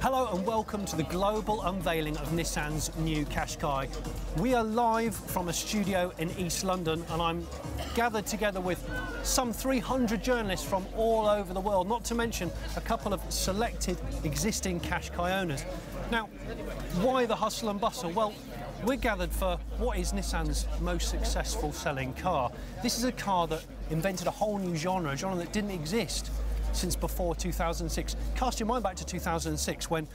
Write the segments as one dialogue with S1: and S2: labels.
S1: Hello and welcome to the global unveiling of Nissan's new Qashqai. We are live from a studio in East London and I'm gathered together with some 300 journalists from all over the world, not to mention a couple of selected existing Qashqai owners. Now, why the hustle and bustle? Well, we're gathered for what is Nissan's most successful selling car. This is a car that invented a whole new genre, a genre that didn't exist since before 2006. Cast your mind back to 2006 when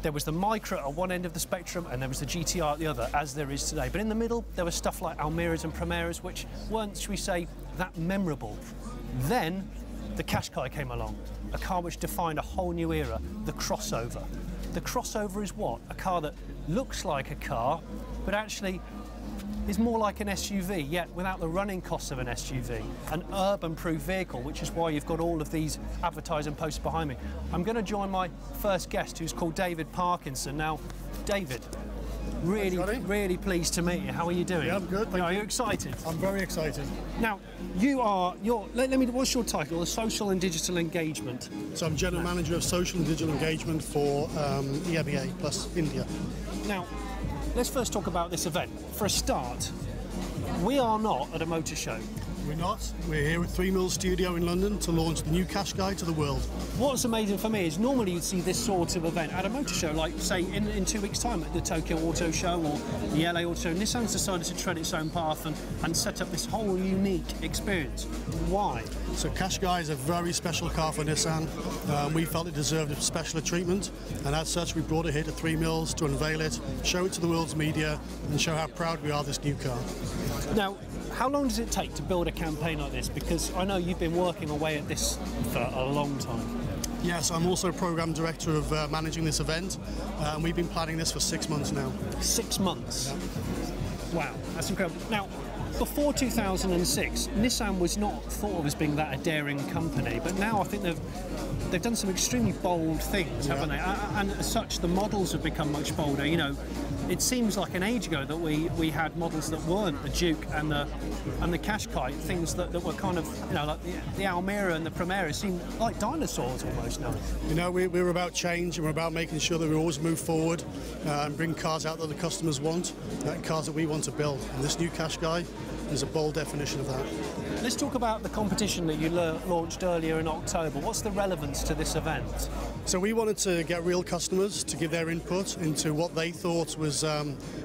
S1: there was the Micra at one end of the spectrum and there was the GTR at the other, as there is today. But in the middle, there was stuff like Almiras and Primeras, which weren't, shall we say, that memorable. Then the Qashqai came along, a car which defined a whole new era, the crossover. The crossover is what? A car that looks like a car, but actually is more like an SUV, yet without the running costs of an SUV. An urban-proof vehicle, which is why you've got all of these advertising posters behind me. I'm going to join my first guest, who's called David Parkinson. Now, David, really pleased to meet you. How are you doing?
S2: Yeah, I'm good. Thank you.
S1: Are you excited?
S2: I'm very excited.
S1: Now, what's your title? The Social and Digital Engagement.
S2: So I'm General Manager of Social and Digital Engagement for EMEA plus India.
S1: Now, let's first talk about this event. For a start, we are not at a motor show.
S2: We're not. We're here at 3 Mills Studio in London to launch the new Qashqai to the world. What's
S1: amazing for me is normally you'd see this sort of event at a motor show, like say in 2 weeks' time at the Tokyo Auto Show or the LA Auto Show. Nissan's decided to tread its own path and set up this whole unique experience. Why?
S2: So Qashqai is a very special car for Nissan. We felt it deserved a special treatment, and as such we brought it here to 3 Mills to unveil it, show it to the world's media and show how proud we are of this new car.
S1: Now, how long does it take to build a campaign like this? Because I know you've been working away at this for a long time.
S2: Yes, I'm also Programme Director of managing this event, and we've been planning this for 6 months now.
S1: 6 months?
S2: Yeah.
S1: Wow, that's incredible. Now, before 2006, Nissan was not thought of as being that a daring company, but now I think they've done some extremely bold things, haven't they? And as such, the models have become much bolder. You know, it seems like an age ago that we had models that weren't the Duke and the Qashqai, things that were kind of, you know, like the Almira and the Primera seem like dinosaurs almost now.
S2: You know, we're about change and we're about making sure that we always move forward and bring cars out that the customers want, cars that we want to build. And this new Qashqai is a bold definition of that.
S1: Let's talk about the competition that you launched earlier in October. What's the relevance to this event?
S2: So we wanted to get real customers to give their input into what they thought was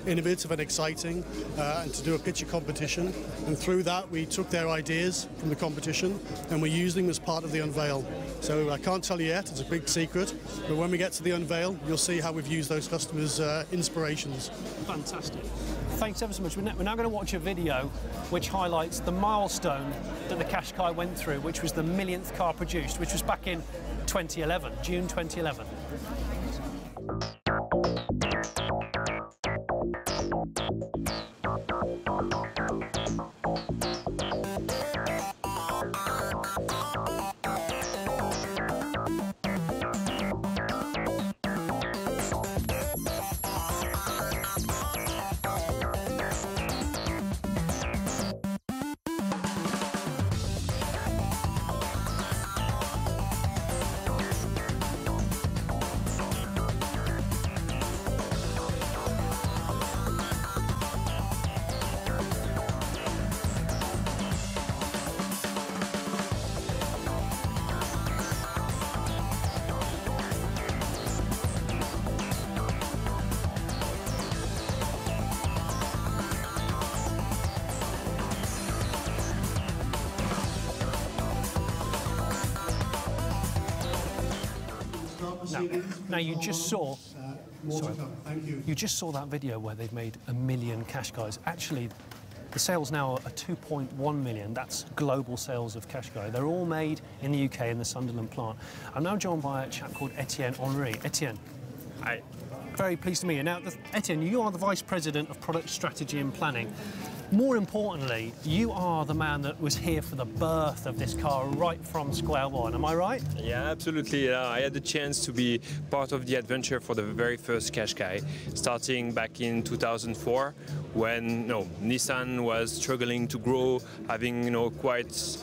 S2: innovative and exciting, and to do a picture competition. And through that we took their ideas from the competition and we used them as part of the unveil. So I can't tell you yet, it's a big secret, but when we get to the unveil you'll see how we've used those customers' inspirations.
S1: Fantastic. Thanks ever so much. We're now going to watch a video which highlights the milestone that the Qashqai went through, which was the millionth car produced, which was back in 2011, June 2011. Now you just saw. You just saw that video where they've made 1 million Qashqais. Actually, the sales now are 2.1 million. That's global sales of Qashqai. They're all made in the UK in the Sunderland plant. I'm now joined by a chap called Etienne Henry. Etienne, hi. Very pleased to meet you. Now, Etienne, you are the Vice President of Product Strategy and Planning. More importantly, you are the man that was here for the birth of this car right from square one, am I right?
S3: Yeah, absolutely. I had the chance to be part of the adventure for the very first Qashqai, starting back in 2004 when Nissan was struggling to grow, having quite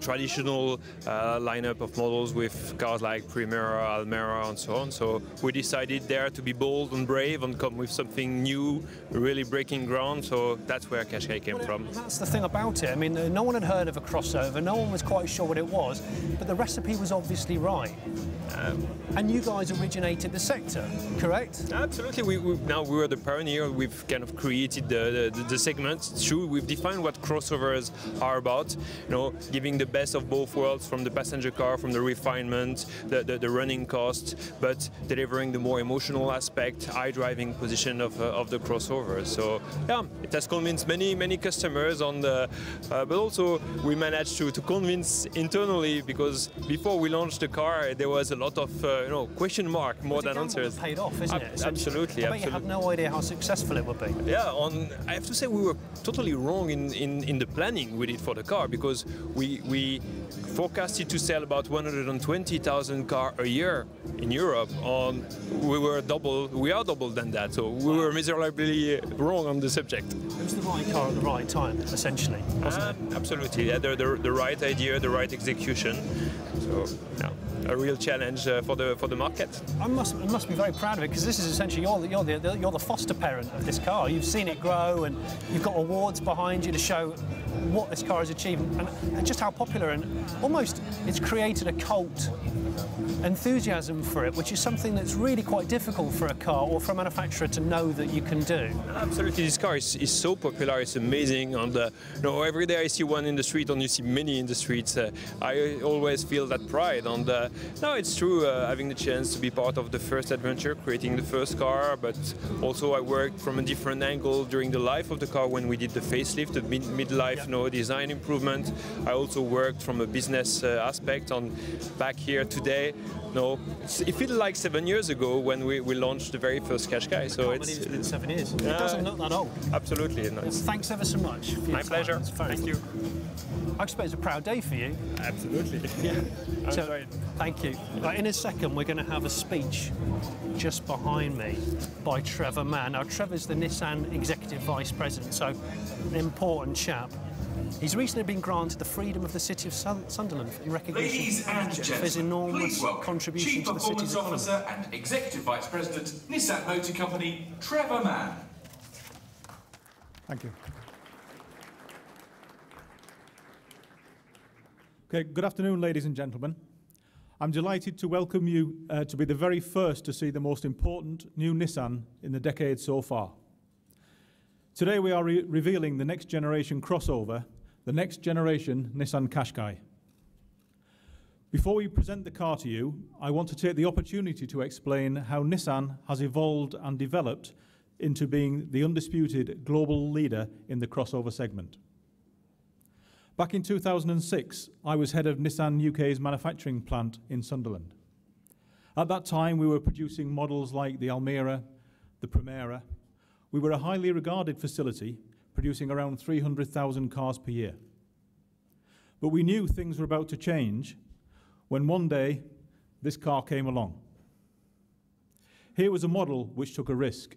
S3: traditional lineup of models with cars like Primera, Almera, and so on. So we decided there to be bold and brave and come with something new, really breaking ground. So that's where Qashqai came from.
S1: That's the thing about it. I mean, no one had heard of a crossover. No one was quite sure what it was, but the recipe was obviously right. And you guys originated the sector, correct?
S3: Absolutely. Now we were the pioneer. We've kind of created the segment. It's true. We've defined what crossovers are about. Giving the best of both worlds, from the passenger car, from the refinement, the running cost, but delivering the more emotional aspect, high driving position of the crossover. So yeah, it has convinced many customers on the. But also we managed to convince internally, because before we launched the car, there was a lot of question mark more than answers.
S1: It paid off, isn't it?
S3: Absolutely.
S1: I bet you had no idea how successful it would be.
S3: Yeah, I have to say we were totally wrong in the planning we did for the car, because we forecasted to sell about 120,000 cars a year in Europe. We are double than that, so we were miserably wrong on the subject.
S1: It was the right car at the right time, essentially, wasn't it?
S3: Absolutely, yeah, the right idea, the right execution. So yeah, a real challenge for the market.
S1: I must be very proud of it, because this is essentially you're the foster parent of this car. You've seen it grow, and you've got awards behind you to show what this car has achieved, and just how popular, and almost it's created a cult enthusiasm for it, which is something that's really quite difficult for a car or for a manufacturer to know that you can do.
S3: Absolutely, this car is so popular, it's amazing, and every day I see one in the street, and you see many in the streets. I always feel that pride, and no, it's true, having the chance to be part of the first adventure, creating the first car, but also I worked from a different angle during the life of the car when we did the facelift, the mid-life design improvement. I also worked from a business aspect on back here today. It feels like 7 years ago when we launched the very first Qashqai. So
S1: it's been 7 years. It doesn't look that old.
S3: Absolutely. No.
S1: Thanks ever so much for your
S3: My
S1: time.
S3: pleasure.
S1: Thank you. I expect it's a proud day for you.
S3: Absolutely.
S1: Yeah. So, thank you. Right, in a second, we're going to have a speech just behind me by Trevor Mann. Now, Trevor's the Nissan Executive Vice President, so an important chap. He's recently been granted the Freedom of the City of Sunderland in recognition of his enormous contribution to the city's economy.
S4: Officer and Executive Vice President, Nissan Motor Company, Trevor Mann.
S5: Thank you. Okay, good afternoon, ladies and gentlemen. I'm delighted to welcome you to be the very first to see the most important new Nissan in the decade so far. Today we are revealing the next generation crossover, the next generation Nissan Qashqai. Before we present the car to you, I want to take the opportunity to explain how Nissan has evolved and developed into being the undisputed global leader in the crossover segment. Back in 2006, I was head of Nissan UK's manufacturing plant in Sunderland. At that time, we were producing models like the Almera, the Primera. We were a highly regarded facility, producing around 300,000 cars per year. But we knew things were about to change when one day this car came along. Here was a model which took a risk.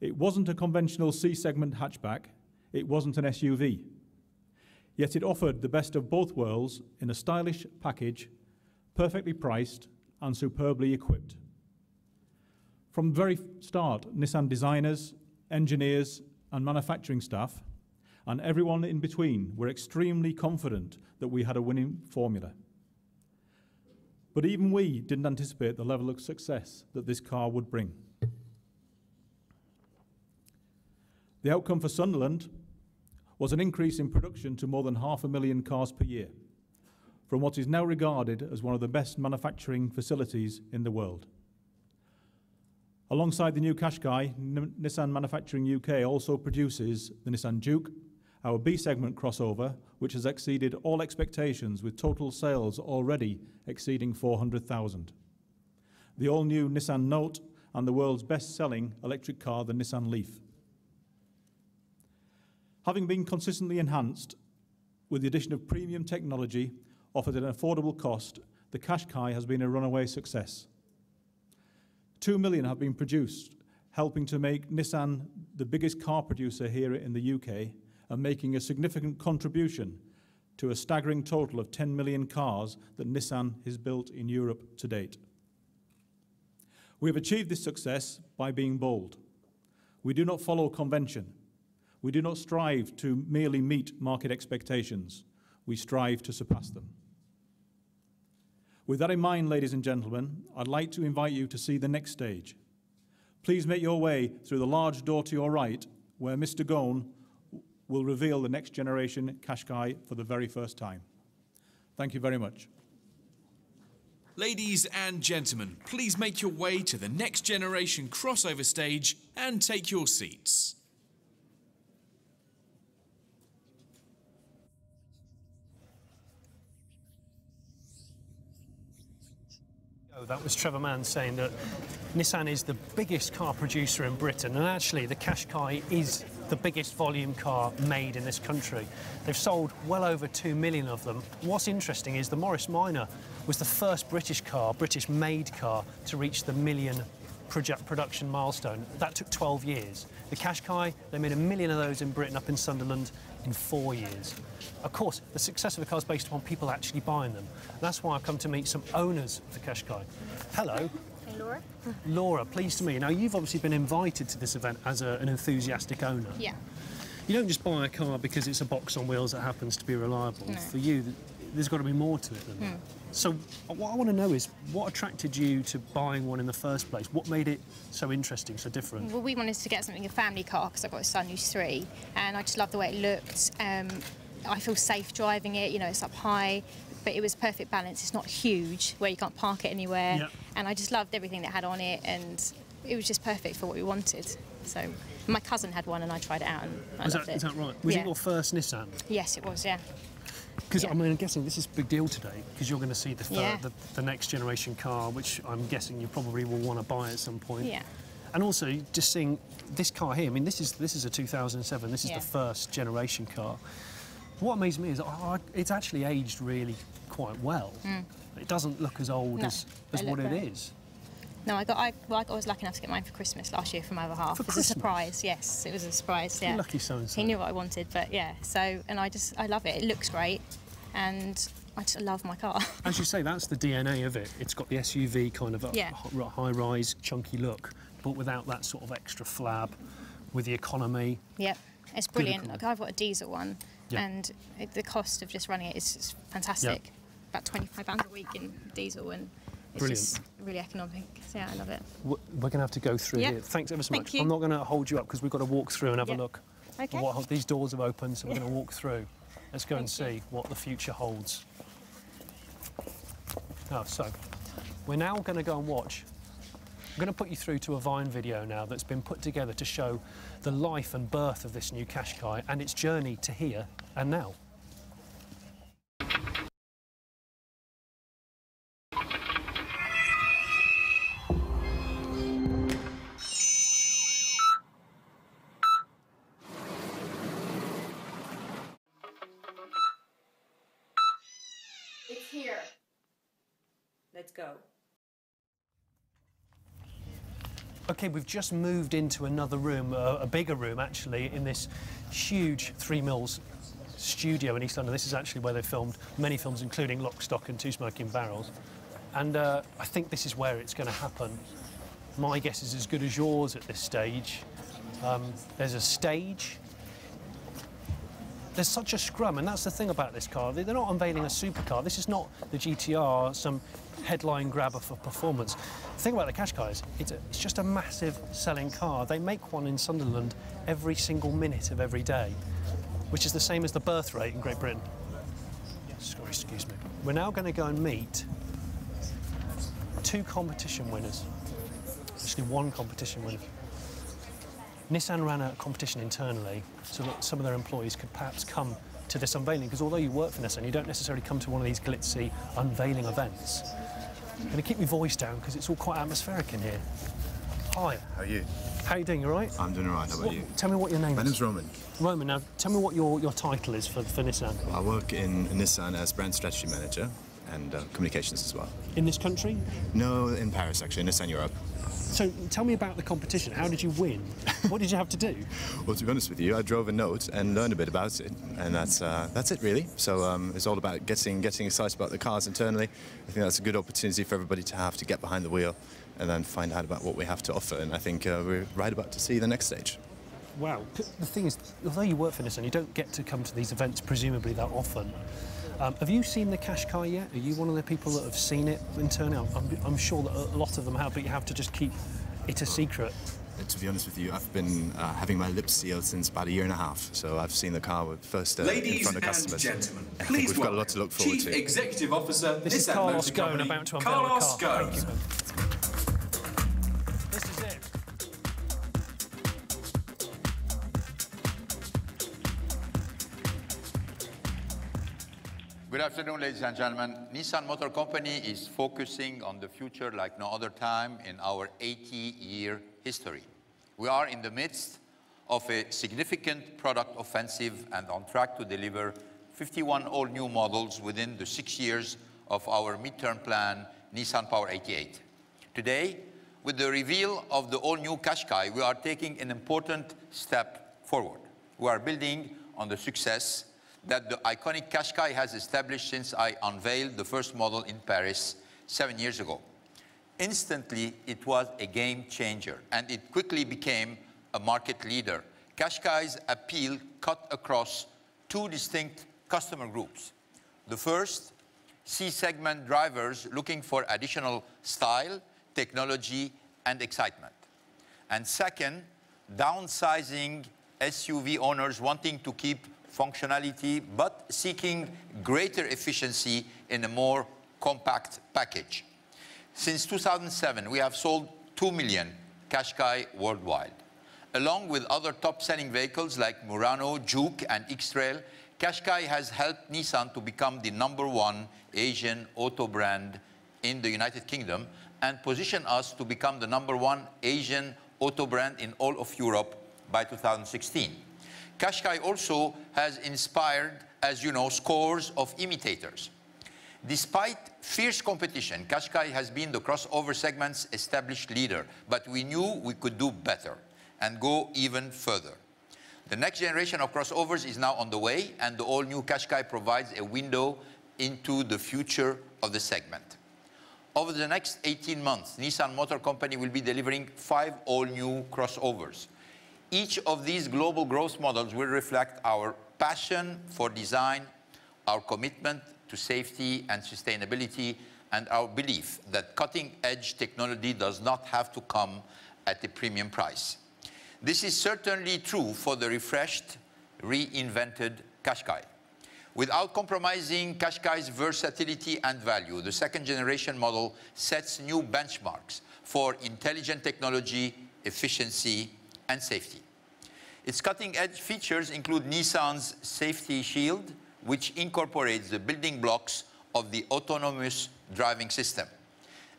S5: It wasn't a conventional C-segment hatchback, it wasn't an SUV. Yet it offered the best of both worlds in a stylish package, perfectly priced and superbly equipped. From the very start, Nissan designers, engineers and manufacturing staff, and everyone in between, were extremely confident that we had a winning formula. But even we didn't anticipate the level of success that this car would bring. The outcome for Sunderland was an increase in production to more than 500,000 cars per year, from what is now regarded as one of the best manufacturing facilities in the world. Alongside the new Qashqai, Nissan Manufacturing UK also produces the Nissan Juke, our B-segment crossover, which has exceeded all expectations with total sales already exceeding 400,000. The all-new Nissan Note and the world's best-selling electric car, the Nissan Leaf. Having been consistently enhanced with the addition of premium technology offered at an affordable cost, the Qashqai has been a runaway success. 2 million have been produced, helping to make Nissan the biggest car producer here in the UK and making a significant contribution to a staggering total of 10 million cars that Nissan has built in Europe to date. We have achieved this success by being bold. We do not follow convention. We do not strive to merely meet market expectations. We strive to surpass them. With that in mind, ladies and gentlemen, I'd like to invite you to see the next stage. Please make your way through the large door to your right, where Mr. Ghosn will reveal the next generation Qashqai for the very first time. Thank you very much.
S6: Ladies and gentlemen, please make your way to the next generation crossover stage and take your seats.
S1: That was Trevor Mann saying that Nissan is the biggest car producer in Britain, and actually the Qashqai is the biggest volume car made in this country. They've sold well over 2 million of them. What's interesting is the Morris Minor was the first British-made car to reach the million production milestone. That took 12 years. The Qashqai, they made 1 million of those in Britain up in Sunderland in 4 years. Of course, the success of the car is based upon people actually buying them. That's why I've come to meet some owners of the Qashqai. Hello.
S7: Hey, Laura.
S1: Laura, pleased to meet you. Now, you've obviously been invited to this event as an enthusiastic owner.
S7: Yeah.
S1: You don't just buy a car because it's a box on wheels that happens to be reliable.
S7: No.
S1: For you, there's got to be more to it than that. So what I want to know is, what attracted you to buying one in the first place? What made it so interesting, so different?
S7: Well, we wanted to get something, a family car, because I've got a son who's 3, and I just love the way it looked. I feel safe driving it, you know, it's up high, but it was perfect balance. It's not huge, where you can't park it anywhere.
S1: Yep.
S7: And I just loved everything that had on it, and it was just perfect for what we wanted. So my cousin had one, and I tried it out, and I loved it.
S1: Is that right? Was
S7: Yeah.
S1: it your first Nissan?
S7: Yes, it was, yeah.
S1: Because
S7: Yeah.
S1: I mean, I'm guessing this is a big deal today, because you're going to see
S7: Yeah.
S1: the next generation car, which I'm guessing you probably will want to buy at some point.
S7: Yeah.
S1: And also, just seeing this car here. I mean, this is a 2007. This is
S7: Yeah.
S1: the first generation car. What amazed me is it's actually aged really quite well. It doesn't look as old
S7: No,
S1: as
S7: they
S1: what
S7: look
S1: it
S7: great.
S1: is.
S7: No, I was lucky enough to get mine for Christmas last year from my other half.
S1: For
S7: It was
S1: Christmas?
S7: a surprise, yes, it was a surprise, yeah.
S1: Lucky so-and-so.
S7: He knew what I wanted, but yeah, so, and I love it. It looks great, and I just love my car.
S1: As you say, that's the DNA of it. It's got the SUV kind of
S7: Yeah.
S1: high-rise, chunky look, but without that sort of extra flab, with the economy.
S7: Yep, it's brilliant.
S1: economy.
S7: Like, I've got a diesel one,
S1: Yeah.
S7: and the cost of just running it is fantastic.
S1: Yeah.
S7: About £25 a week in diesel, and it's
S1: Brilliant.
S7: just really economic. So yeah, I love it.
S1: We're going to have to go through
S7: Yeah.
S1: here. Thanks ever so
S7: Thank
S1: much.
S7: you.
S1: I'm not going to hold you up because we've got to walk through and have
S7: Yeah.
S1: a look.
S7: Okay.
S1: at these doors have opened, so we're going to walk through. Let's go and
S7: Thank you.
S1: see what the future holds. Oh, so we're now going to go and watch. I'm going to put you through to a Vine video now that's been put together to show the life and birth of this new Qashqai and its journey to here and now.
S8: It's here. Let's go.
S1: Okay, we've just moved into another room, a bigger room actually, in this huge 3 Mills studio in East London. This is actually where they filmed many films, including Lock, Stock and Two Smoking Barrels. And I think this is where it's going to happen. My guess is as good as yours at this stage. There's a stage. There's such a scrum, and that's the thing about this car. They're not unveiling a supercar. This is not the GTR, some headline grabber for performance. The thing about the Qashqai is it's just a massive selling car. They make one in Sunderland every single minute of every day, which is the same as the birth rate in Great Britain. Sorry, excuse me. We're now going to go and meet 2 competition winners. Actually, 1 competition winner. Nissan ran a competition internally so that some of their employees could perhaps come to this unveiling, because although you work for Nissan, you don't necessarily come to one of these glitzy unveiling events. I'm going to keep my voice down because it's all quite atmospheric in here. Hi.
S9: How are you?
S1: How are you doing? You all right?
S9: I'm doing all right. How about you?
S1: Tell me what your name
S9: My
S1: is.
S9: name's Roman.
S1: Roman, now tell me what your title is for Nissan.
S9: I work in Nissan as brand strategy manager, and communications as well.
S1: In this country?
S9: No, in Paris actually, in Nissan Europe.
S1: So tell me about the competition. How did you win? What did you have to do?
S9: Well, to be honest with you, I drove a Note and learned a bit about it, and that's it really. So it's all about getting excited about the cars internally. I think that's a good opportunity for everybody to have to get behind the wheel and then find out about what we have to offer. And I think we're right about to see the next stage.
S1: Wow. The thing is, although you work for Nissan, you don't get to come to these events presumably that often. Have you seen the Qashqai yet? Are you one of the people that have seen it internally? I'm sure that a lot of them have, but you have to just keep it a secret.
S9: To be honest with you, I've been having my lips sealed since about a year and a half. So I've seen the car first in front of customers.
S4: Ladies and gentlemen,
S9: I think
S4: please
S9: we've got a lot to look forward
S4: Chief
S9: to.
S4: Executive Officer,
S1: This is
S4: Nissan
S1: Carlos
S4: Motor
S1: Ghosn
S4: Company,
S1: about to unveil
S4: Carlos
S1: the car.
S4: Ghosn.
S1: Thank you. This is it.
S10: Good afternoon, ladies and gentlemen. Nissan Motor Company is focusing on the future like no other time in our 80-year history. We are in the midst of a significant product offensive and on track to deliver 51 all-new models within the 6 years of our midterm plan, Nissan Power 88. Today, with the reveal of the all-new Qashqai, we are taking an important step forward. We are building on the success that the iconic Qashqai has established since I unveiled the first model in Paris 7 years ago. Instantly, it was a game changer, and it quickly became a market leader. Qashqai's appeal cut across two distinct customer groups. The first, C-segment drivers looking for additional style, technology, and excitement. And second, downsizing SUV owners wanting to keep functionality, but seeking greater efficiency in a more compact package. Since 2007, we have sold 2 million Qashqai worldwide. Along with other top-selling vehicles like Murano, Juke, and X-Trail, Qashqai has helped Nissan to become the #1 Asian auto brand in the United Kingdom and position us to become the #1 Asian auto brand in all of Europe by 2016. Qashqai also has inspired, as you know, scores of imitators. Despite fierce competition, Qashqai has been the crossover segment's established leader, but we knew we could do better and go even further. The next generation of crossovers is now on the way, and the all-new Qashqai provides a window into the future of the segment. Over the next 18 months, Nissan Motor Company will be delivering 5 all-new crossovers. Each of these global growth models will reflect our passion for design, our commitment to safety and sustainability, and our belief that cutting-edge technology does not have to come at a premium price. This is certainly true for the refreshed, reinvented Qashqai. Without compromising Qashqai's versatility and value, the second-generation model sets new benchmarks for intelligent technology, efficiency, and safety. Its cutting-edge features include Nissan's Safety Shield, which incorporates the building blocks of the autonomous driving system.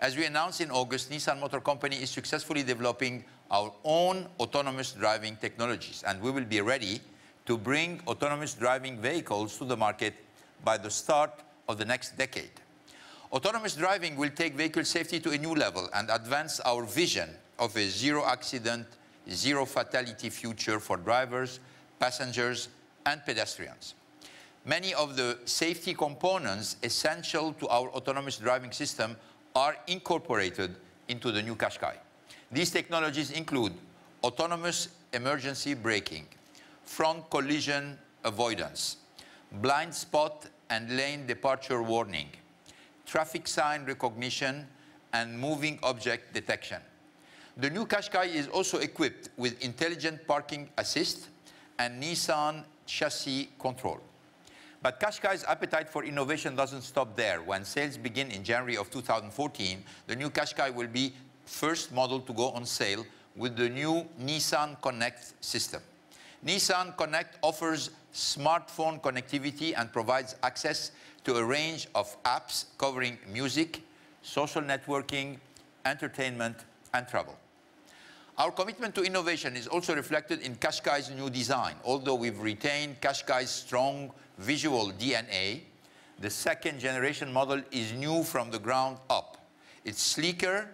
S10: As we announced in August, Nissan Motor Company is successfully developing our own autonomous driving technologies, and we will be ready to bring autonomous driving vehicles to the market by the start of the next decade. Autonomous driving will take vehicle safety to a new level and advance our vision of a zero-accident, zero-fatality future for drivers, passengers, and pedestrians. Many of the safety components essential to our autonomous driving system are incorporated into the new Qashqai. These technologies include autonomous emergency braking, front collision avoidance, blind spot and lane departure warning, traffic sign recognition, and moving object detection. The new Qashqai is also equipped with intelligent parking assist and Nissan chassis control. But Qashqai's appetite for innovation doesn't stop there. When sales begin in January of 2014, the new Qashqai will be first model to go on sale with the new Nissan Connect system. Nissan Connect offers smartphone connectivity and provides access to a range of apps covering music, social networking, entertainment, and travel. Our commitment to innovation is also reflected in Qashqai's new design. Although we've retained Qashqai's strong visual DNA, the second generation model is new from the ground up. It's sleeker,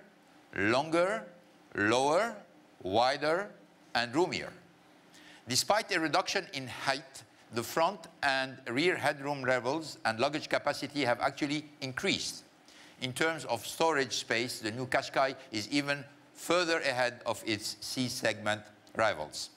S10: longer, lower, wider, and roomier. Despite a reduction in height, the front and rear headroom levels and luggage capacity have actually increased. In terms of storage space, the new Qashqai is even further ahead of its C-segment rivals.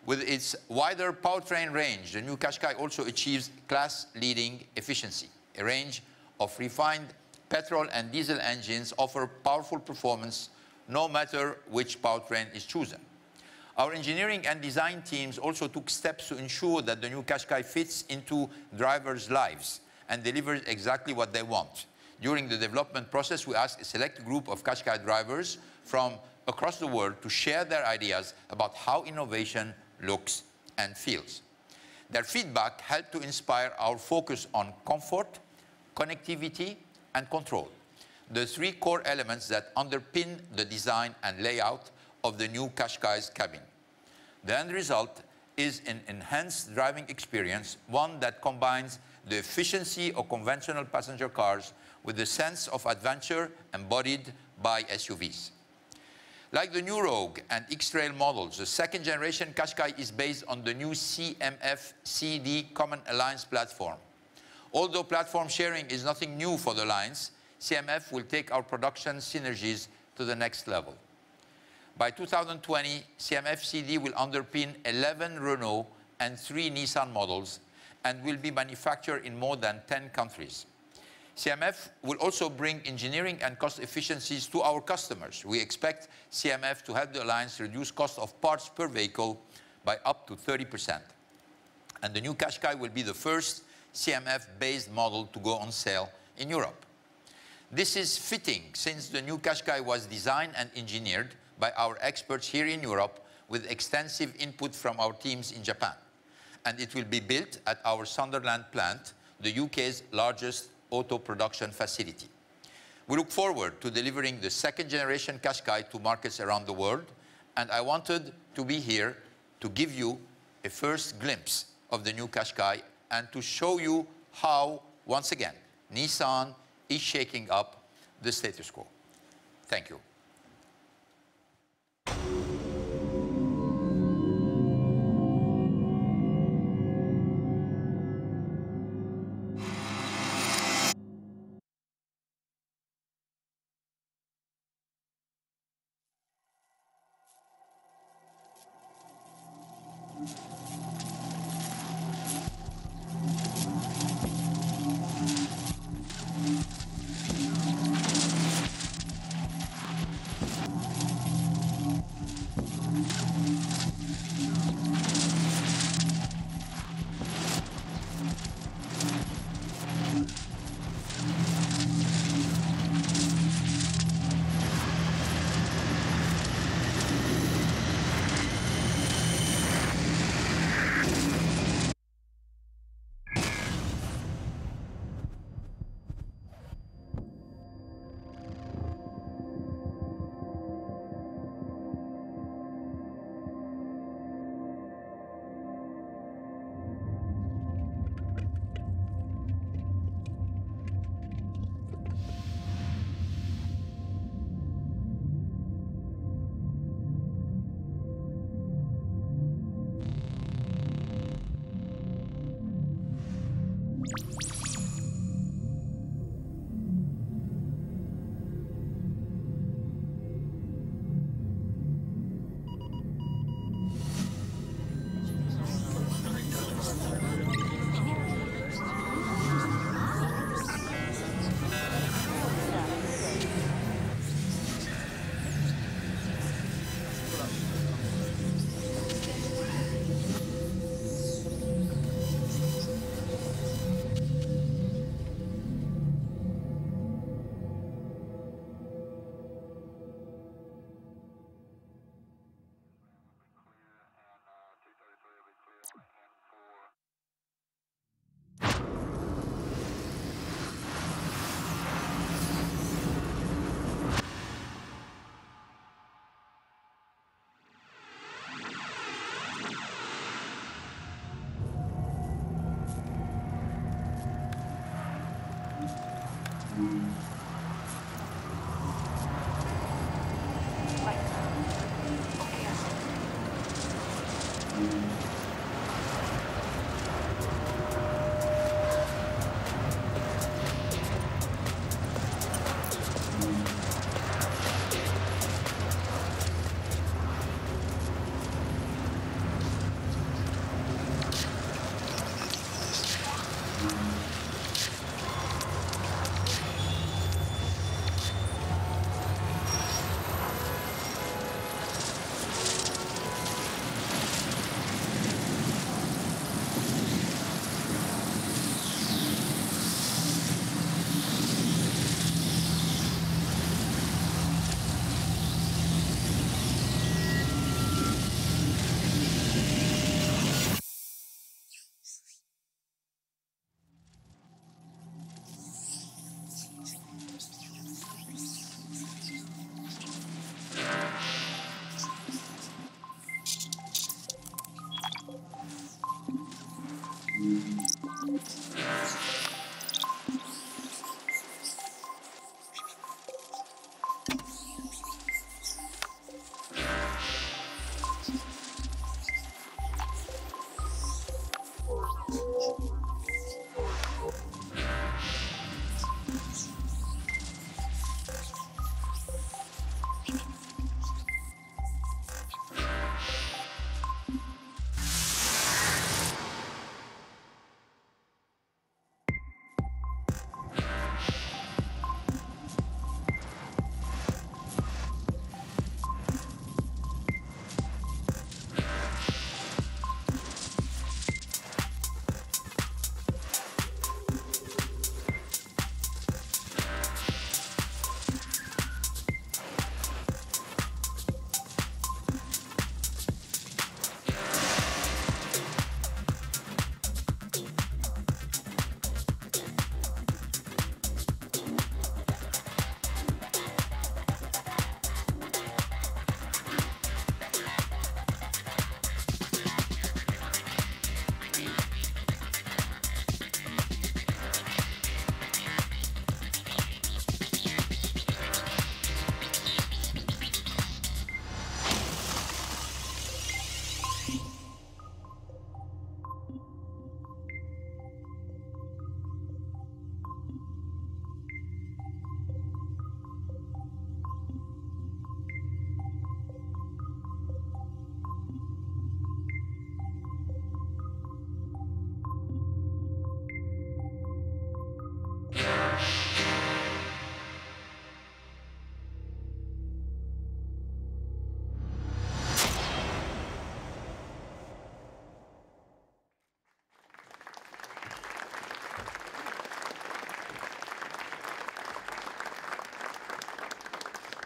S10: With its wider powertrain range, the new Qashqai also achieves class-leading efficiency. A range of refined petrol and diesel engines offer powerful performance no matter which powertrain is chosen. Our engineering and design teams also took steps to ensure that the new Qashqai fits into drivers' lives and delivers exactly what they want. During the development process, we asked a select group of Qashqai drivers from across the world to share their ideas about how innovation looks and feels. Their feedback helped to inspire our focus on comfort, connectivity, and control, the three core elements that underpin the design and layout of the new Qashqai's cabin. The end result is an enhanced driving experience, one that combines the efficiency of conventional passenger cars with the sense of adventure embodied by SUVs. Like the new Rogue and X-Trail models, the second generation Qashqai is based on the new CMF CD Common Alliance platform. Although platform sharing is nothing new for the lines, CMF will take our production synergies to the next level. By 2020, CMF CD will underpin 11 Renault and 3 Nissan models and will be manufactured in more than 10 countries. CMF will also bring engineering and cost efficiencies to our customers. We expect CMF to help the Alliance reduce cost of parts per vehicle by up to 30%. And the new Qashqai will be the first CMF-based model to go on sale in Europe. This is fitting since the new Qashqai was designed and engineered by our experts here in Europe with extensive input from our teams in Japan. And it will be built at our Sunderland plant, the UK's largest auto production facility. We look forward to delivering the second generation Qashqai to markets around the world, and I wanted to be here to give you a first glimpse of the new Qashqai and to show you how, once again, Nissan is shaking up the status quo. Thank you.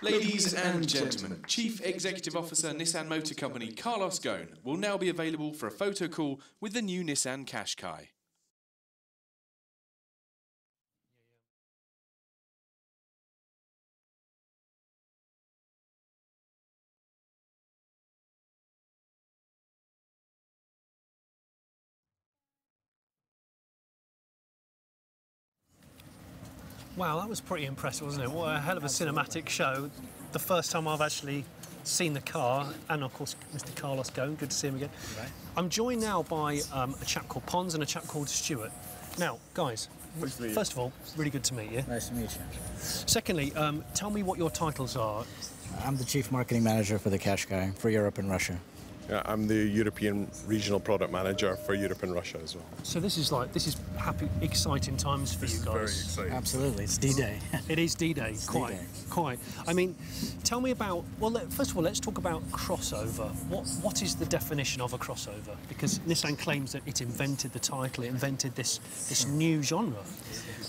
S6: Ladies and gentlemen, Chief Executive Officer Nissan Motor Company Carlos Ghosn will now be available for a photo call with the new Nissan Qashqai.
S1: Wow, that was pretty impressive, wasn't it? What a hell of a cinematic show. The first time I've actually seen the car, and of course Mr. Carlos Ghosn, good to see him again. Right. I'm joined now by a chap called Pons and a chap called Stuart. Now, guys, first of all, really good to meet you.
S11: Nice to meet you.
S1: Secondly, tell me what your titles are.
S11: I'm the Chief Marketing Manager for the Qashqai for Europe and Russia.
S12: I'm the European Regional Product Manager for Europe and Russia as well.
S1: So this is happy, exciting times for you guys.
S12: Very exciting.
S11: Absolutely, it's D-Day.
S1: It is D-Day, quite. I mean, tell me about, well, first of all, let's talk about crossover. What is the definition of a crossover? Because Nissan claims that it invented the title, it invented this new genre.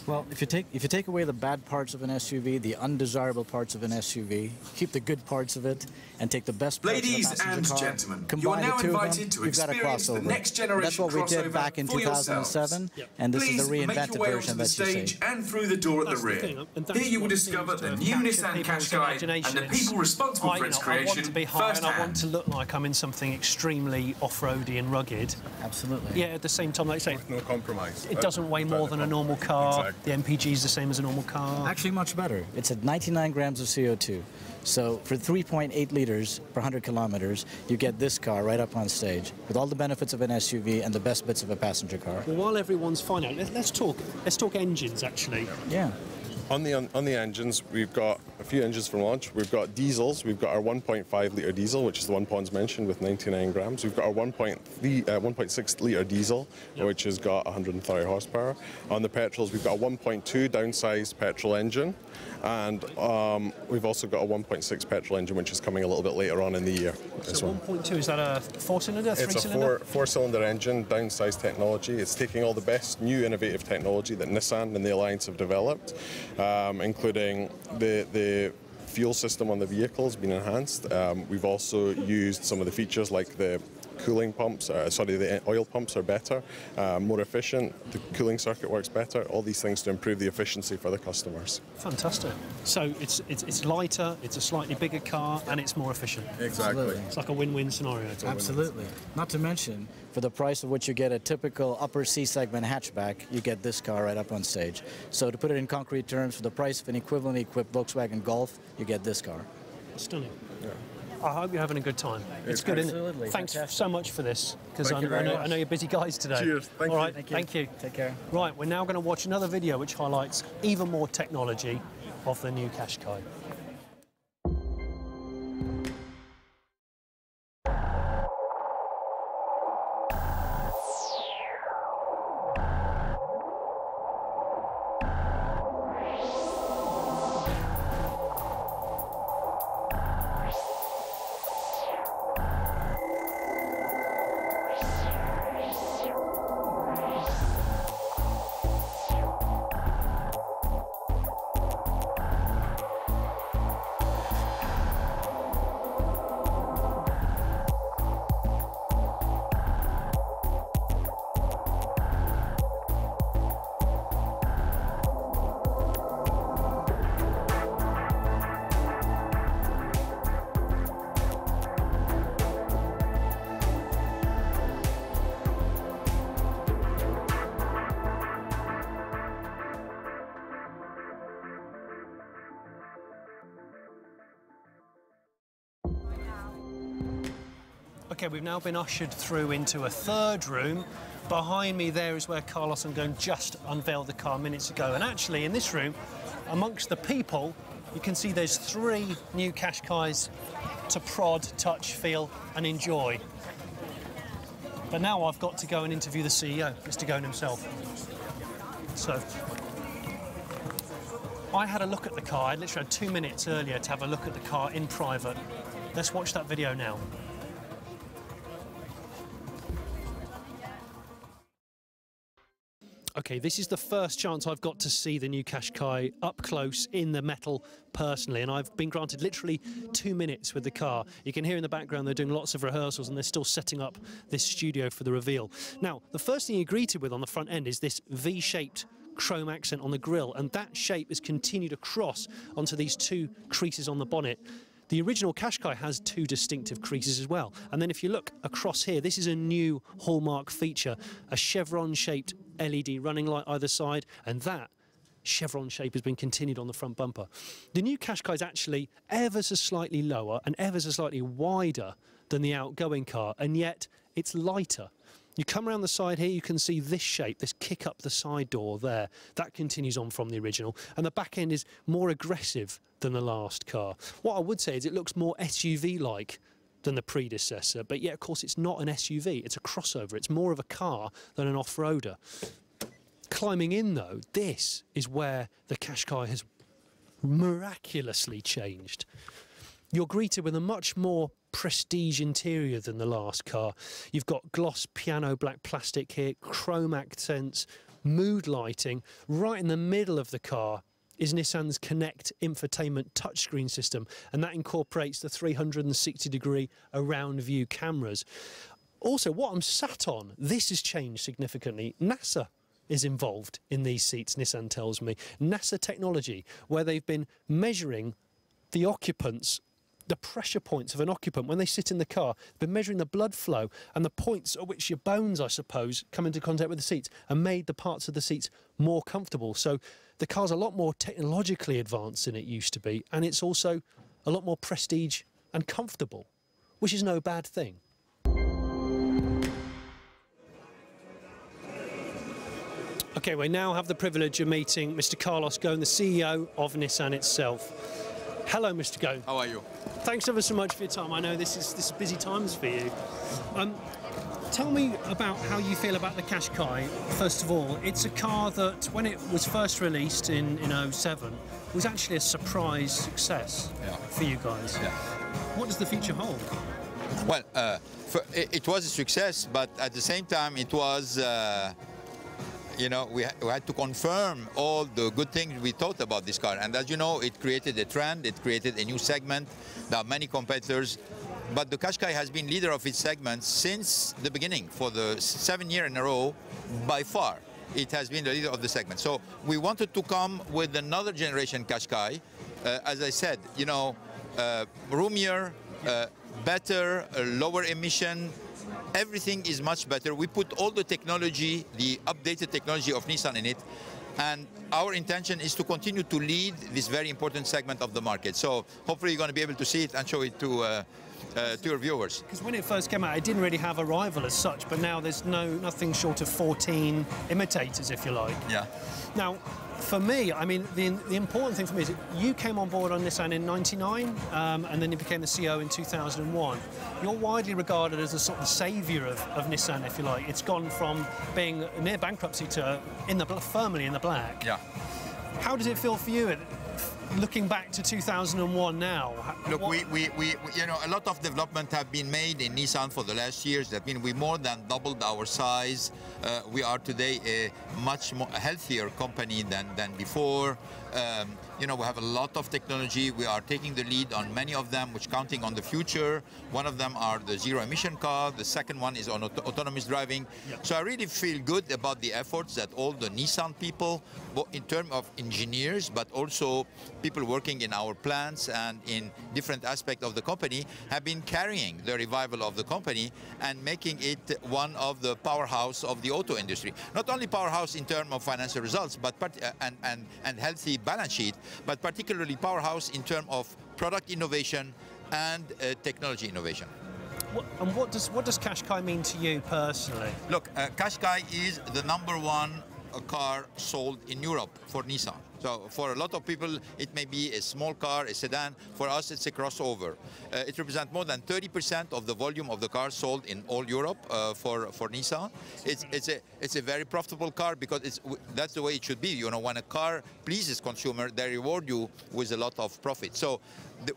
S11: Well, if you take away the bad parts of an SUV, the undesirable parts of an SUV, keep the good parts of it, and take the best parts
S6: Ladies
S11: of the
S6: and
S11: car,
S6: gentlemen,
S11: combine
S6: you are now
S11: the two
S6: invited
S11: of
S6: to
S11: them, you've got a
S6: experience the
S11: crossover.
S6: next generation
S11: That's what we did back in 2007, and this is the reinvented version that you see.
S6: Please make your way onto the stage and through the door at the rear. Here you will discover the new Nissan Qashqai and the people responsible for its creation
S1: I want to be high and I want to look like I'm in something extremely off-roady and rugged.
S11: Absolutely.
S1: Yeah, at the same time, like I say,
S12: no compromise.
S1: It doesn't weigh more than a normal car. The MPG is the same as a normal car?
S11: Actually, much better. It's at 99 grams of CO2. So for 3.8 liters per 100 kilometers, you get this car right up on stage with all the benefits of an SUV and the best bits of a passenger car.
S1: Well, while everyone's finding out, let's talk engines, actually.
S11: Yeah.
S12: On the engines, we've got a few engines from launch. We've got diesels. We've got our 1.5 litre diesel, which is the one Pons mentioned with 99 grams. We've got our 1.6 litre diesel, which has got 130 horsepower. On the petrols, we've got a 1.2 downsized petrol engine, and we've also got a 1.6 petrol engine, which is coming a little bit later on in the year.
S1: So 1.2, is that a four-cylinder, three-cylinder?
S12: It's a four-cylinder engine, downsized technology. It's taking all the best new innovative technology that Nissan and the Alliance have developed, including the fuel system on the vehicle has been enhanced. We've also used some of the features like the cooling pumps, the oil pumps are better, more efficient, the cooling circuit works better, all these things to improve the efficiency for the customers.
S1: Fantastic. So it's lighter, it's a slightly bigger car, and it's more efficient.
S12: Exactly.
S1: It's like a win-win scenario.
S11: Absolutely. Not to mention, for the price of what you get a typical upper C-segment hatchback, you get this car right up on stage. So to put it in concrete terms, for the price of an equivalently equipped Volkswagen Golf, you get this car.
S1: Stunning. Yeah. I hope you're having a good time. It's good, isn't it? Thanks so much for this, because I know you're busy guys today.
S12: Cheers. Thank you.
S1: All right, thank you.
S11: Take care.
S1: Right, we're now going to watch another video which highlights even more technology of the new Qashqai. Okay, we've now been ushered through into a third room. Behind me there is where Carlos and Ghosn just unveiled the car minutes ago. And actually, in this room, amongst the people, you can see there's 3 new Qashqais to prod, touch, feel and enjoy. But now I've got to go and interview the CEO, Mr. Ghosn himself. So, I had a look at the car. I literally had 2 minutes earlier to have a look at the car in private. Let's watch that video now. Okay, this is the first chance I've got to see the new Qashqai up close in the metal personally, and I've been granted literally 2 minutes with the car. You can hear in the background they're doing lots of rehearsals and they're still setting up this studio for the reveal. Now, the first thing you're greeted with on the front end is this V-shaped chrome accent on the grille, and that shape is continued across onto these 2 creases on the bonnet. The original Qashqai has 2 distinctive creases as well. And then if you look across here, this is a new hallmark feature, a chevron-shaped LED running light either side, and that chevron shape has been continued on the front bumper. The new Qashqai is actually ever so slightly lower and ever so slightly wider than the outgoing car, and yet it's lighter. You come around the side here, you can see this shape, this kick up the side door there. That continues on from the original. And the back end is more aggressive than the last car. What I would say is it looks more SUV-like than the predecessor, but yet, of course, it's not an SUV. It's a crossover. It's more of a car than an off-roader. Climbing in, though, this is where the Qashqai has miraculously changed. You're greeted with a much more prestige interior than the last car. You've got gloss piano black plastic here, chrome accents, mood lighting. Right in the middle of the car is Nissan's Connect infotainment touchscreen system, and that incorporates the 360-degree around view cameras. Also, what I'm sat on, this has changed significantly. NASA is involved in these seats, Nissan tells me. NASA technology, where they've been measuring the occupants the pressure points of an occupant when they sit in the car. They've been measuring the blood flow and the points at which your bones, I suppose, come into contact with the seats and made the parts of the seats more comfortable. So the car's a lot more technologically advanced than it used to be, and it's also a lot more prestige and comfortable, which is no bad thing. Okay, we now have the privilege of meeting Mr. Carlos Ghosn, the CEO of Nissan itself. Hello, Mr. Ghosn.
S10: How are you?
S1: Thanks ever so much for your time. I know this is busy times for you. Tell me about how you feel about the Qashqai. First of all, it's a car that, when it was first released in 2007, was actually a surprise success for you guys. Yeah. What does the future hold?
S10: Well, it was a success, but at the same time, it was. You know, we had to confirm all the good things we thought about this car. And as you know, it created a trend, it created a new segment. There are many competitors. But the Qashqai has been leader of its segment since the beginning. For the 7 years in a row, by far, it has been the leader of the segment. So we wanted to come with another generation Qashqai. As I said, you know, roomier, better, lower emission. Everything is much better. We put all the technology, the updated technology of Nissan in it, and our intention is to continue to lead this very important segment of the market. So hopefully you're going to be able to see it and show it to your viewers.
S1: Because when it first came out, it didn't really have a rival as such, but now there's nothing short of 14 imitators, if you like.
S10: Yeah.
S1: Now, for me, I mean, the important thing for me is that you came on board on Nissan in '99, and then you became the CEO in 2001. You're widely regarded as a sort of saviour of Nissan, if you like. It's gone from being near bankruptcy to firmly in the black.
S10: Yeah.
S1: How does it feel for you, looking back to 2001 now?
S10: Look, you know, a lot of development have been made in Nissan for the last years. That means we more than doubled our size. We are today a much more healthier company than before. You know, we have a lot of technology. We are taking the lead on many of them, which counting on the future. One of them are the zero-emission car. The second one is on autonomous driving. Yep. So I really feel good about the efforts that all the Nissan people, both in terms of engineers, but also people working in our plants and in different aspects of the company, have been carrying the revival of the company and making it one of the powerhouse of the auto industry. Not only powerhouse in terms of financial results, but and healthy balance sheet, but particularly powerhouse in terms of product innovation and technology innovation.
S1: What does Qashqai mean to you personally?
S10: Look, Qashqai is the #1 car sold in Europe for Nissan. So for a lot of people, it may be a small car, a sedan. For us, it's a crossover. It represents more than 30% of the volume of the cars sold in all Europe for Nissan. It's a very profitable car because that's the way it should be. You know, when a car pleases consumer, they reward you with a lot of profit. So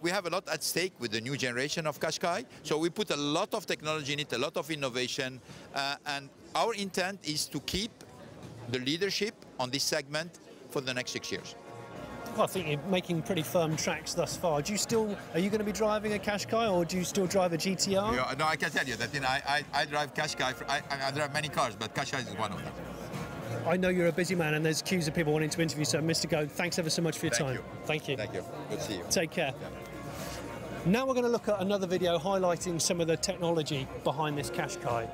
S10: we have a lot at stake with the new generation of Qashqai. So we put a lot of technology in it, a lot of innovation, and our intent is to keep the leadership on this segment for the next 6 years.
S1: Well, I think you're making pretty firm tracks thus far. Are you going to be driving a Qashqai, or do you still drive a GTR?
S10: Yeah, no, I can tell you that I drive Qashqai. I drive many cars, but Qashqai is one of them.
S1: I know you're a busy man, and there's queues of people wanting to interview. So, Mr. Ghosn, thanks ever so much for your time. Thank you.
S10: Thank you. Good to see you.
S1: Take care. Yeah. Now we're going to look at another video highlighting some of the technology behind this Qashqai.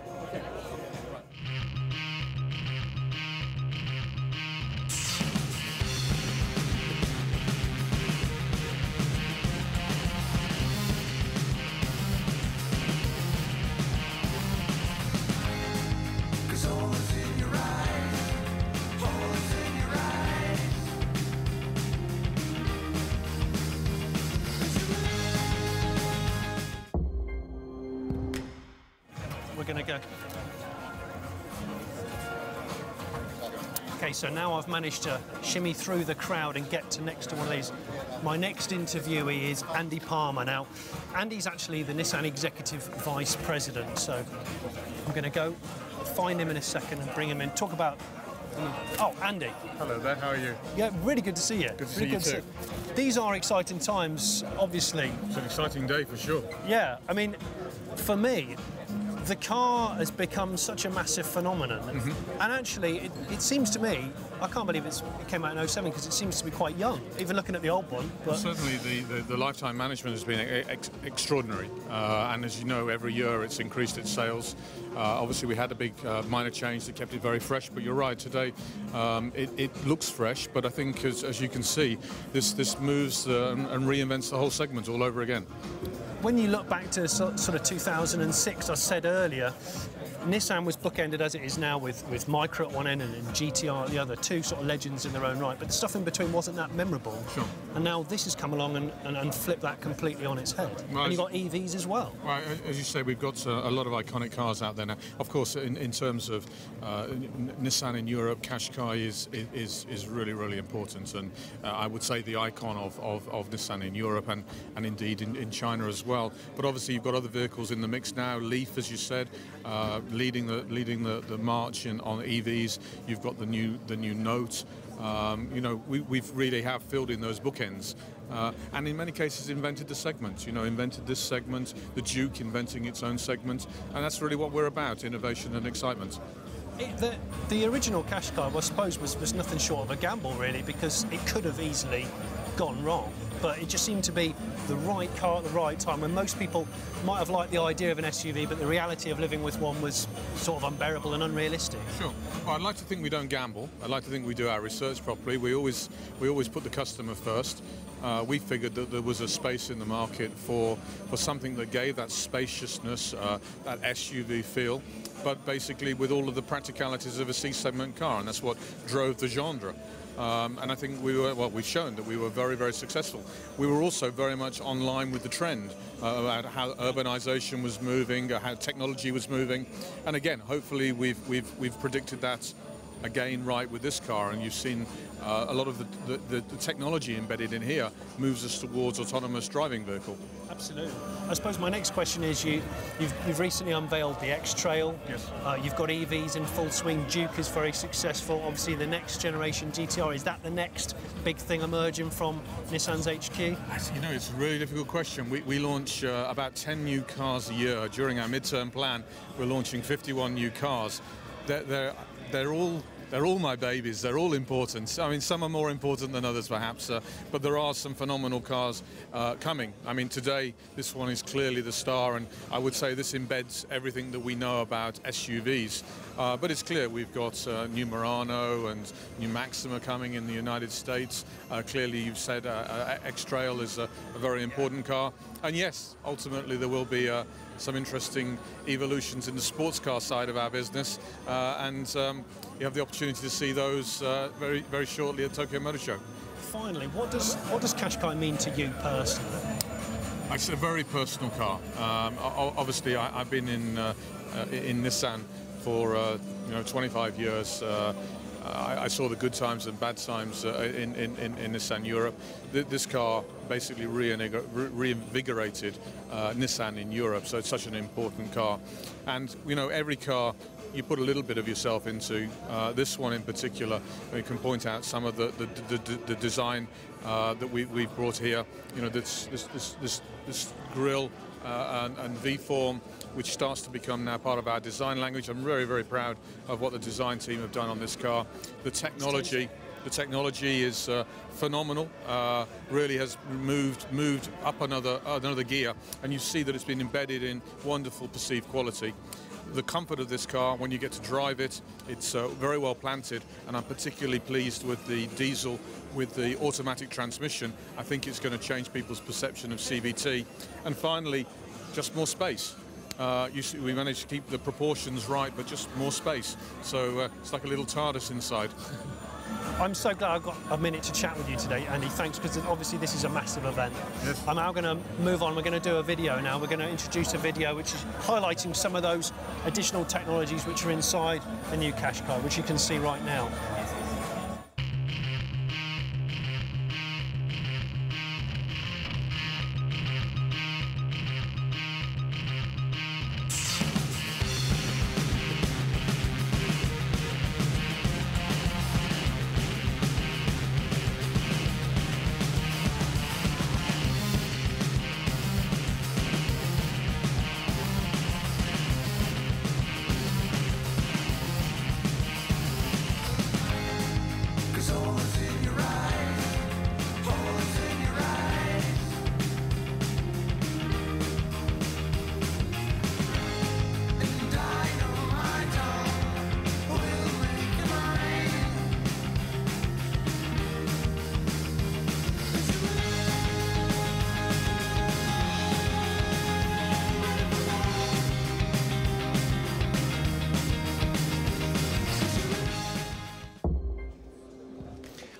S1: We're going to go. Okay, so now I've managed to shimmy through the crowd and get to next to one of these. My next interviewee is Andy Palmer. Now, Andy's actually the Nissan Executive Vice President, so I'm going to go find him in a second and bring him in. Talk about... Oh, Andy.
S13: Hello there, how are you?
S1: Yeah, really good to see you.
S13: Good to see you too.
S1: These are exciting times, obviously.
S13: It's an exciting day for sure.
S1: Yeah, I mean, for me, The car has become such a massive phenomenon, and actually, it seems to me, I can't believe it came out in 07 because it seems to be quite young, even looking at the old one. But
S13: certainly, the lifetime management has been extraordinary, and as you know, every year it's increased its sales. Obviously, we had a big minor change that kept it very fresh, but you're right, today it looks fresh, but I think as you can see, this moves and reinvents the whole segment all over again.
S1: When you look back to sort of 2006, I said earlier, Nissan was bookended as it is now with Micra at one end and GTR at the other, two sort of legends in their own right, but the stuff in between wasn't that memorable.
S13: Sure.
S1: And now this has come along and flipped that completely on its head. Well, and you've got EVs as well.
S13: Well, as you say, we've got a lot of iconic cars out there now. Of course, in terms of Nissan in Europe, Qashqai is really, really important, and I would say the icon of Nissan in Europe and indeed in China as well. But obviously, you've got other vehicles in the mix now. Leaf, as you said, leading the march on EVs. You've got the new Note. You know, we've really have filled in those bookends, and in many cases invented the segment. You know, invented this segment. The Duke inventing its own segment, and that's really what we're about: innovation and excitement.
S1: The original Qashqai, I suppose, was nothing short of a gamble, really, because it could have easily gone wrong. But it just seemed to be the right car at the right time, when most people might have liked the idea of an SUV, but the reality of living with one was sort of unbearable and unrealistic.
S13: Sure. Well, I'd like to think we don't gamble. I'd like to think we do our research properly. We always put the customer first. We figured that there was a space in the market for something that gave that spaciousness, that SUV feel, but basically with all of the practicalities of a C-segment car, and that's what drove the genre. And I think we've shown that we were very, very successful. We were also very much on line with the trend about how urbanization was moving, how technology was moving, and again, hopefully we've predicted that again right with this car, and you've seen a lot of the technology embedded in here moves us towards autonomous driving vehicle.
S1: Absolutely. I suppose my next question is you've recently unveiled the X-Trail.
S13: Yes.
S1: You've got EVs in full swing. Duke is very successful. Obviously, the next generation GTR, is that the next big thing emerging from Nissan's HQ?
S13: You know, it's a really difficult question. We launch about 10 new cars a year. During our midterm plan, we're launching 51 new cars. They're all my babies. They're all important. I mean, some are more important than others, perhaps, but there are some phenomenal cars coming. I mean, today, this one is clearly the star, and I would say this embeds everything that we know about SUVs. But it's clear we've got new Murano and new Maxima coming in the United States. Clearly, you've said X-Trail is a very important car. And yes, ultimately, there will be some interesting evolutions in the sports car side of our business, and you have the opportunity to see those very, very shortly at Tokyo Motor Show.
S1: Finally, what does Qashqai mean to you personally?
S13: It's a very personal car. Obviously, I've been in Nissan for 25 years. I saw the good times and bad times in Nissan Europe. This car basically reinvigorated Nissan in Europe, so it's such an important car. And you know, every car you put a little bit of yourself into. This one in particular, you can point out some of the design that we've brought here. You know, this grille and V-form, which starts to become now part of our design language. I'm very, very proud of what the design team have done on this car. The technology is phenomenal. Really has moved up another gear, and you see that it's been embedded in wonderful perceived quality. The comfort of this car, when you get to drive it, it's very well planted, and I'm particularly pleased with the diesel with the automatic transmission. I think it's going to change people's perception of CVT. And finally, just more space. We managed to keep the proportions right, but just more space. So it's like a little TARDIS inside.
S1: I'm so glad I've got a minute to chat with you today, Andy. Thanks, because obviously this is a massive event.
S13: Yes.
S1: I'm now going to move on. We're going to do a video now. We're going to introduce a video which is highlighting some of those additional technologies which are inside the new Qashqai, which you can see right now.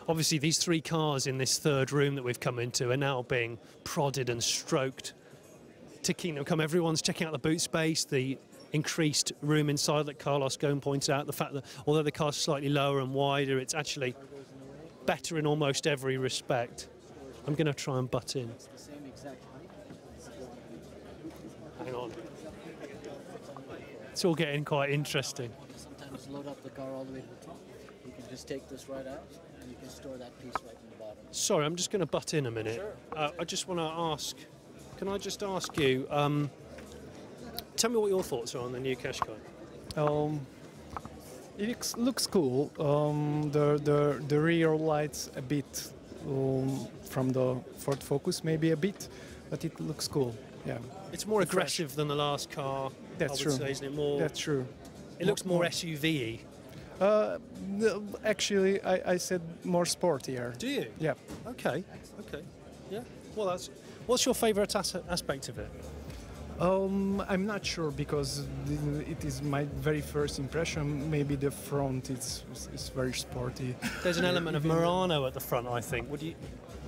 S1: Obviously, these three cars in this third room that we've come into are now being prodded and stroked to Kingdom Come. Everyone's checking out the boot space, the increased room inside that Carlos Ghosn pointed out, the fact that although the car's slightly lower and wider, it's actually better in almost every respect. I'm going to try and butt in. Hang on. It's all getting quite interesting.
S11: Sometimes load up the car all the way to the top. You can just take this right out and you can store that piece right in the bottom.
S1: Sorry, I'm just going to butt in a minute.
S11: Sure.
S1: I just want to ask, can I just ask you, tell me what your thoughts are on the new Qashqai.
S14: It looks cool. The rear lights a bit from the Ford Focus, maybe a bit, but it looks cool. Yeah.
S1: It's more aggressive than the last car.
S14: That's
S1: I would
S14: true.
S1: say, isn't it? More.
S14: That's true.
S1: It looks more SUV-y.
S14: Actually, I said more sportier.
S1: Do you?
S14: Yeah.
S1: Okay. Okay. Yeah. Well, that's. What's your favourite aspect of it?
S14: I'm not sure because it is my very first impression. Maybe the front is very sporty.
S1: There's an element of Murano at the front, I think. Would you?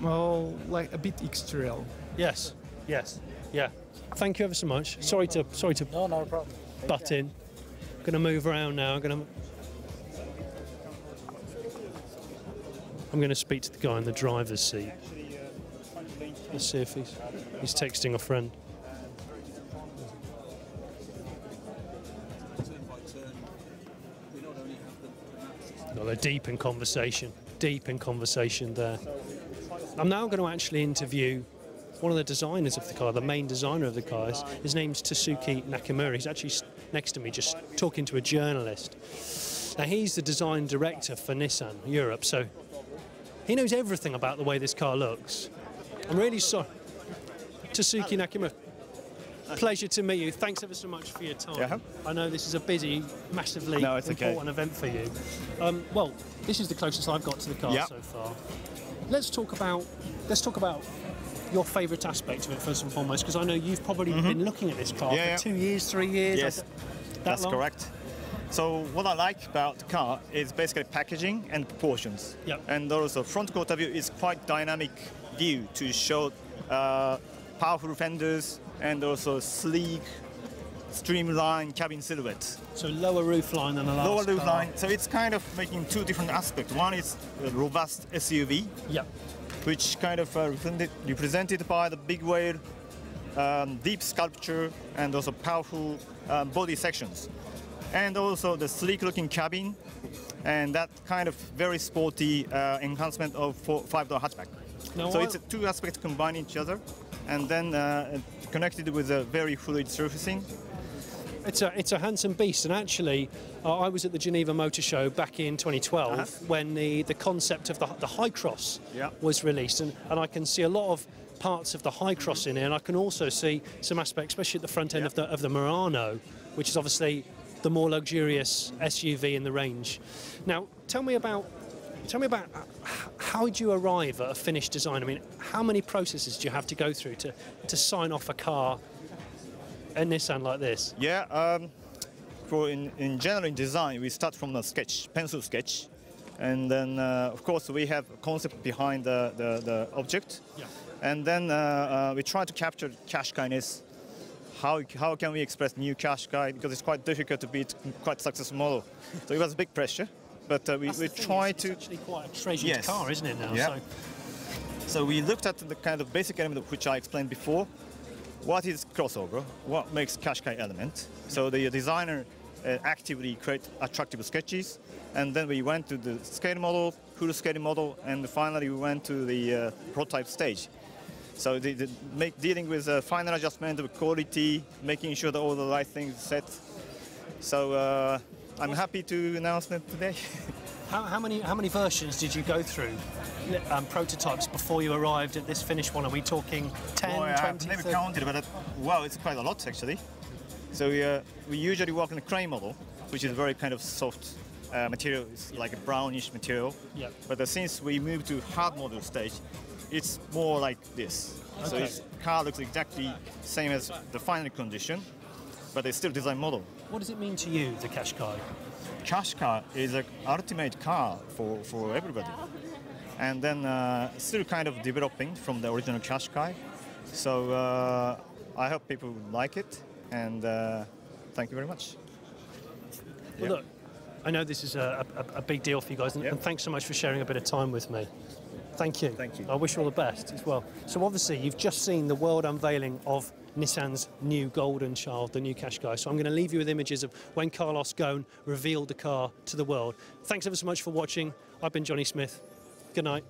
S14: Well, like a bit exterior.
S1: Yes. Yes. Yeah. Thank you ever so much. Sorry to
S11: no problem.
S1: Butt in. I'm going to move around now. I'm going to speak to the guy in the driver's seat. Let's see if he's texting a friend. No, they're deep in conversation there. I'm now going to actually interview one of the designers of the car, the main designer of the car. His name's Tatsuki Nakamura. He's actually next to me just talking to a journalist. Now, he's the design director for Nissan Europe, so he knows everything about the way this car looks. I'm really sorry. Tatsuki Nakamura, pleasure to meet you. Thanks ever so much for your time.
S15: Yeah.
S1: I know this is a busy, massively important event for you. Well, this is the closest I've got to the car so far. Let's talk about your favourite aspect of it first and foremost, because I know you've probably been looking at this car for 2 years, 3 years.
S15: Yes, that's correct. So what I like about the car is basically packaging and proportions.
S1: Yep.
S15: And also front quarter view is quite dynamic view to show powerful fenders and also sleek, streamlined cabin silhouette.
S1: So lower roof line than the last
S15: Lower roof
S1: car.
S15: line. So it's kind of making two different aspects. One is a robust SUV.
S1: Yep.
S15: Which kind of represented by the big wheel, deep sculpture, and also powerful body sections. And also the sleek-looking cabin, and that kind of very sporty enhancement of 5-door hatchback.
S1: Now
S15: so it's two aspects combine each other, and then connected with a very fluid surfacing.
S1: It's a handsome beast, and actually, I was at the Geneva Motor Show back in 2012 when the concept of the High Cross was released, and I can see a lot of parts of the High Cross in here, and I can also see some aspects, especially at the front end of the Murano, which is obviously the more luxurious SUV in the range. Now, tell me about how did you arrive at a finished design? I mean, how many processes do you have to go through to sign off a car at Nissan like this?
S15: Yeah, in general in design, we start from the sketch, pencil sketch, and then of course we have a concept behind the object, and then we try to capture Qashqai-ness. How can we express new Qashqai, because it's quite difficult to beat quite successful model. So it was a big pressure, but we try to.
S1: It's actually quite a treasured car, isn't it now?
S15: Yeah. So we looked at the kind of basic element which I explained before. What is crossover? What makes Qashqai element? So the designer actively create attractive sketches, and then we went to the scale model, full scale model, and finally we went to the prototype stage. So dealing with final adjustment of quality, making sure that all the right things set. So I'm happy to announce that today.
S1: How many versions did you go through, prototypes, before you arrived at this finished one? Are we talking 10, 20?
S15: I've never counted, but well, it's quite a lot actually. So we usually work on the crane model, which is very kind of soft material. It's like a brownish material.
S1: Yeah.
S15: But since we moved to hard model stage, it's more like this.
S1: Okay.
S15: So the car looks exactly same as the final condition, but it's still design model.
S1: What does it mean to you, the Qashqai?
S15: Qashqai is an ultimate car for everybody. and then still kind of developing from the original Qashqai. So I hope people like it, and thank you very much.
S1: Well, look, I know this is a big deal for you guys, and thanks so much for sharing a bit of time with me. Thank you.
S15: Thank you.
S1: I wish you all the best as well. So obviously you've just seen the world unveiling of Nissan's new Golden Child, the new Qashqai. So I'm going to leave you with images of when Carlos Ghosn revealed the car to the world. Thanks ever so much for watching. I've been Johnny Smith. Good night.